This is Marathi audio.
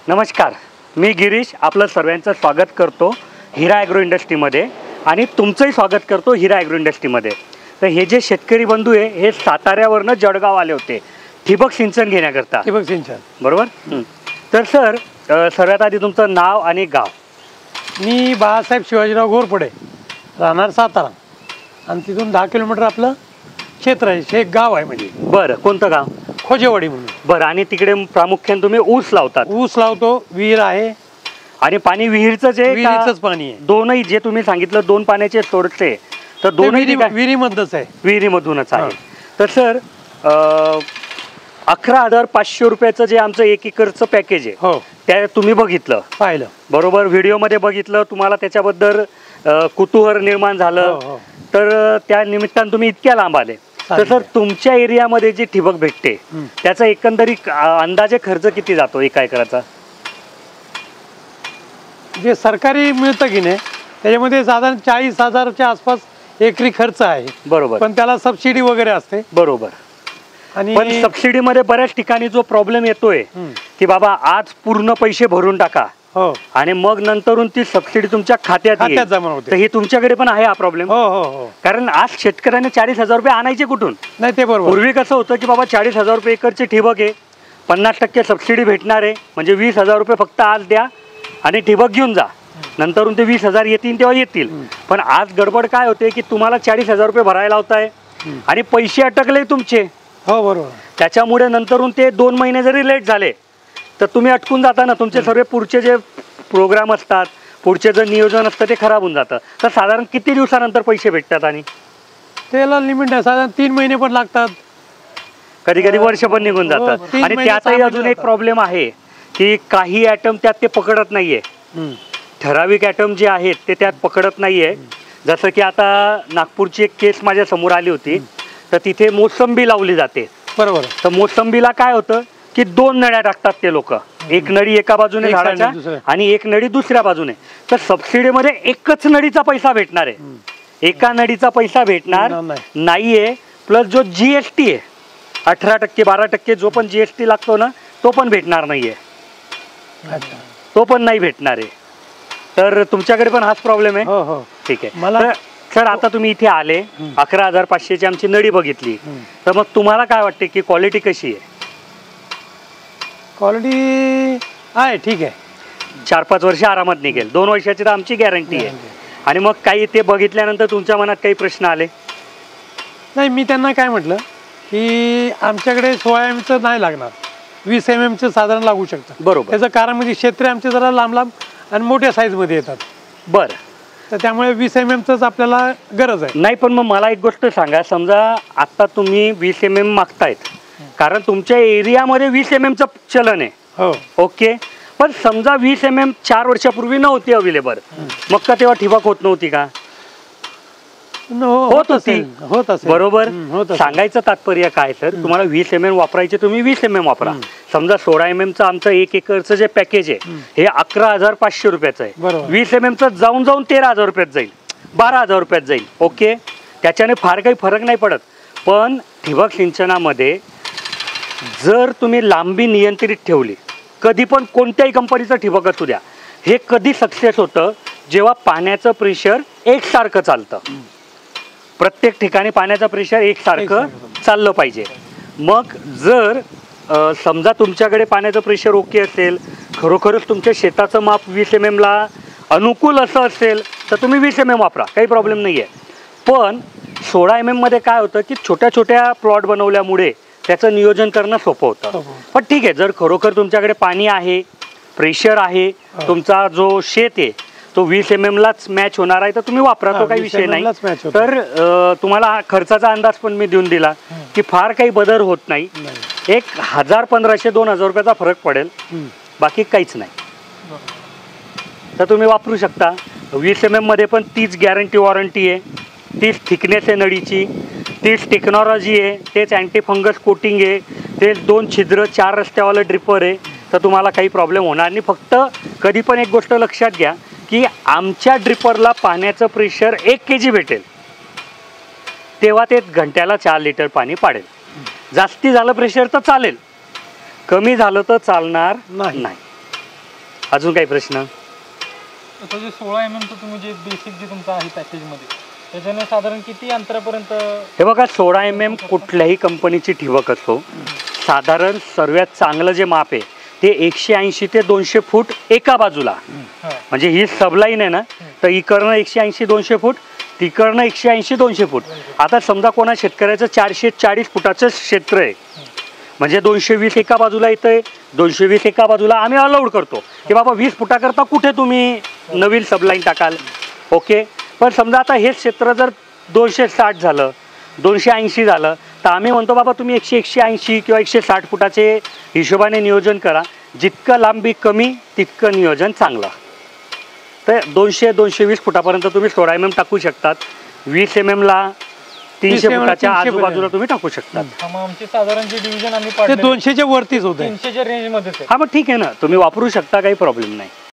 नमस्कार, मी गिरीश आपलं सर्वांचं स्वागत करतो हिरा ॲग्रो इंडस्ट्रीमध्ये आणि तुमचंही स्वागत करतो हिरा ॲग्रो इंडस्ट्रीमध्ये। तर हे जे शेतकरी बंधू आहे हे साताऱ्यावरनं जळगाव आले होते ठिबक सिंचन घेण्याकरता। ठिबक सिंचन बरोबर। तर सर सर्वात आधी तुमचं नाव आणि गाव। मी बाळासाहेब शिवाजीराव घोरपडे, राहणार सातारा, आणि तिथून 10 किलोमीटर आपलं क्षेत्र आहे, हे गाव आहे म्हणजे। बरं, कोणतं गाव? खोजेवाडी म्हणून। बरं, आणि तिकडे प्रामुख्याने तुम्ही ऊस लावतात? ऊस लावतो, विहीर आहे आणि पाणी विहीरचं जे विहिरीचंच पाणी आहे। दोनही जे तुम्ही सांगितलं दोन पाण्याचे सोर्स आहे, तर दोनही विहिरीमधूनच आहे, विहिरीमधूनच आहे। तर सर 11,500 रुपयाचं जे आमचं 1 एकरचं पॅकेज आहे, हो, त्या तुम्ही बघितलं, पाहिलं बरोबर, व्हिडिओमध्ये बघितलं, तुम्हाला त्याच्याबद्दल कुतूहल निर्माण झालं, हो. तर त्या निमित्तानं तुम्ही इतक्या लांब आले। तर सर तुमच्या एरियामध्ये जे ठिबक भेटते त्याचा एकंदरीत अंदाजे खर्च किती जातो एका एकराचा? जे सरकारी मिळतं की नाही त्याच्यामध्ये साधारण 40,000च्या आसपास एकरी खर्च आहे, बरोबर, पण त्याला सबसिडी वगैरे असते, बरोबर। आणि पण सबसिडीमध्ये बऱ्याच ठिकाणी जो प्रॉब्लेम येतोय की बाबा आज पूर्ण पैसे भरून टाका, हो, आणि मग नंतरून ती सबसिडी तुमच्या खात्यात जमा होते। तर ही तुमच्याकडे पण आहे हा प्रॉब्लेम? हो हो हो, कारण आज शेतकऱ्याने 40,000 रुपये आणायचे कुठून? नाही ते बरोबर। पूर्वी कसं होतं की बाबा 40,000 रुपये एकरची ठिबक आहे, 50% सबसिडी भेटणार आहे, म्हणजे 20,000 रुपये फक्त आज द्या आणि ठिबक घेऊन जा, नंतरून ते 20,000 येतील तेव्हा येतील। पण आज गडबड काय होते की तुम्हाला 40,000 रुपये भरायला लावताय आणि पैसे अटकले तुमचे, हो बरोबर। त्याच्यामुळे नंतरून ते 2 महिने जरी लेट झाले तर तुम्ही अटकून जाता ना, तुमचे सर्व पुढचे जे प्रोग्राम असतात, पुढचे जे नियोजन असतं ते खराब होऊन जातं। तर साधारण किती दिवसानंतर पैसे भेटतात? आणि त्याला लिमिट आहे, साधारण 3 महिने पण लागतात, कधी कधी वर्ष पण निघून जातं। आणि त्यातही अजून एक प्रॉब्लेम आहे की काही ॲटम त्यात ते पकडत नाहीये, ठराविक ॲटम जे आहेत ते त्यात पकडत नाहीये। जसं की आता नागपूरची एक केस माझ्या समोर आली होती, तर तिथे मोसंबी लावली जाते, बरोबर। तर मोसंबीला काय होतं की 2 नळ्या टाकतात ते लोक, एक नळी एका बाजूने झाडाच्या आणि एक नळी दुसऱ्या बाजूने। तर सबसिडीमध्ये एकच नळीचा पैसा भेटणार आहे, एका नळीचा पैसा भेटणार नाहीये, प्लस जो GST आहे 18% 12% जो पण GST लागतो ना तो पण भेटणार नाहीये, तो पण नाही भेटणार आहे। तर तुमच्याकडे पण हाच प्रॉब्लेम आहे? हो हो, ठीक आहे। सर आता तुम्ही इथे आले, 11,500ची आमची नळी बघितली, तर मग तुम्हाला काय वाटते की क्वालिटी कशी आहे? क्वालिटी आहे, ठीक आहे, 4-5 वर्ष आरामात निघेल, 2 वर्षाची तर आमची गॅरंटी आहे। आणि मग काही ते बघितल्यानंतर तुमच्या मनात काही प्रश्न आले? नाही, मी त्यांना काय म्हटलं की आमच्याकडे 16 mm नाही लागणार, 20 mm साधारण लागू शकतं, बरोबर। त्याचं कारण म्हणजे क्षेत्र आमचे जरा लांब लांब आणि मोठ्या साईजमध्ये येतात, बरं, तर त्यामुळे 20 mm आपल्याला गरज आहे। नाही, पण मग मला एक गोष्ट सांगा, समजा आता तुम्ही 20 mm मागतायत कारण तुमच्या एरियामध्ये 20 mmचं चलन आहे, हो, ओके, पण समजा 20 mm 4 वर्षापूर्वी नव्हती अवेलेबल, मग का तेव्हा ठिबक होत नव्हती का? होत होती, बरोबर। सांगायचं तात्पर्य काय सर, तुम्हाला 20 mm वापरायचे, तुम्ही 20 mm वापरा। समजा 16 mmचं आमचं 1 एकरचं जे पॅकेज आहे हे 11,500 रुपयाचं आहे, 20 mmचं जाऊन 13,000 रुपयात जाईल, 12,000 रुपयात जाईल, ओके, त्याच्याने फार काही फरक नाही पडत। पण ठिबक सिंचनामध्ये जर तुम्ही लांबी नियंत्रित ठेवली, कधी पण कोणत्याही कंपनीचं ठिबक असू द्या, हे कधी सक्सेस होतं जेव्हा पाण्याचं प्रेशर एकसारखं चालतं, प्रत्येक ठिकाणी पाण्याचं प्रेशर एकसारखं चाललं पाहिजे। मग जर समजा तुमच्याकडे पाण्याचं प्रेशर ओके असेल, खरोखरच तुमच्या शेताचं माप 20 mm ला अनुकूल असं असेल तर तुम्ही 20 mm वापरा, काही प्रॉब्लेम नाही आहे। पण 16 mm मध्ये काय होतं की छोट्या छोट्या प्लॉट बनवल्यामुळे त्याचं नियोजन करणं सोपं होतं। पण ठीक आहे, जर खरोखर तुमच्याकडे पाणी आहे, प्रेशर आहे, तुमचा जो शेत आहे तो 20 mm लाच मॅच होणार आहे तर तुम्ही वापरा, तो काही विषय नाही। तर तुम्हाला खर्चाचा अंदाज पण मी देऊन दिला की फार काही बदल होत नाही, एक 1,000-1,500-2,000 रुपयाचा फरक पडेल, बाकी काहीच नाही। तर तुम्ही वापरू शकता। 20 mm मध्ये पण तीच गॅरंटी वॉरंटी आहे, तीच थिकनेस आहे नळीची, तीच टेक्नॉलॉजी आहे, तेच अँटी फंगस कोटिंग आहे, तेच 2 छिद्र 4 रस्त्यावाला ड्रिपर आहे, तर तुम्हाला काही प्रॉब्लेम होणार नाही। फक्त कधी पण एक गोष्ट लक्षात घ्या की आमच्या ड्रिपरला पाण्याचं प्रेशर 1 kg भेटेल, तेव्हा ते घंट्याला 4 लिटर पाणी पाडेल। जास्ती झालं प्रेशर तर चालेल, कमी झालं तर चालणार नाही। अजून काही प्रश्न? आता जे 16 mm तुम्ही जे बेसिक जे तुमचं आहे पॅकेजमध्ये, त्याच्याने साधारण किती अंतरापर्यंत? हे बघा 16 mm कुठल्याही कंपनीची ठिबक असतो, साधारण सर्वात चांगलं जे माप आहे ते 180 ते 200 फूट एका बाजूला. म्हणजे ही सबलाईन आहे ना, तर इकडनं 180 200 फूट, तिकडनं 180 200 फूट. आता समजा कोणा शेतकऱ्याचं 440 फुटाचं क्षेत्र आहे, म्हणजे 220 एका बाजूला येतंय, 220 एका बाजूला आम्ही अलाउड करतो की बाबा 20 फुटाकरता कुठे तुम्ही नवीन सबलाईन टाकाल. ओके. पण समजा आता हेच क्षेत्र जर 260 झालं, 280 झालं, तर आम्ही म्हणतो बाबा तुम्ही 180 किंवा 160 फुटाचे हिशोबाने नियोजन करा. जितकं लांबी कमी तितकं नियोजन चांगलं. तर 200-220 फुटापर्यंत तुम्ही 16 mm टाकू शकतात. 20 mm ला 300 फुटाच्या आजूबाजूला तुम्ही टाकू शकतात. आमचे साधारण जे डिव्हिजन आम्ही ते 200च्या वरतीच होते, 300च्या रेंज मध्ये. हा, मग ठीक आहे ना, तुम्ही वापरू शकता, काही प्रॉब्लेम नाही.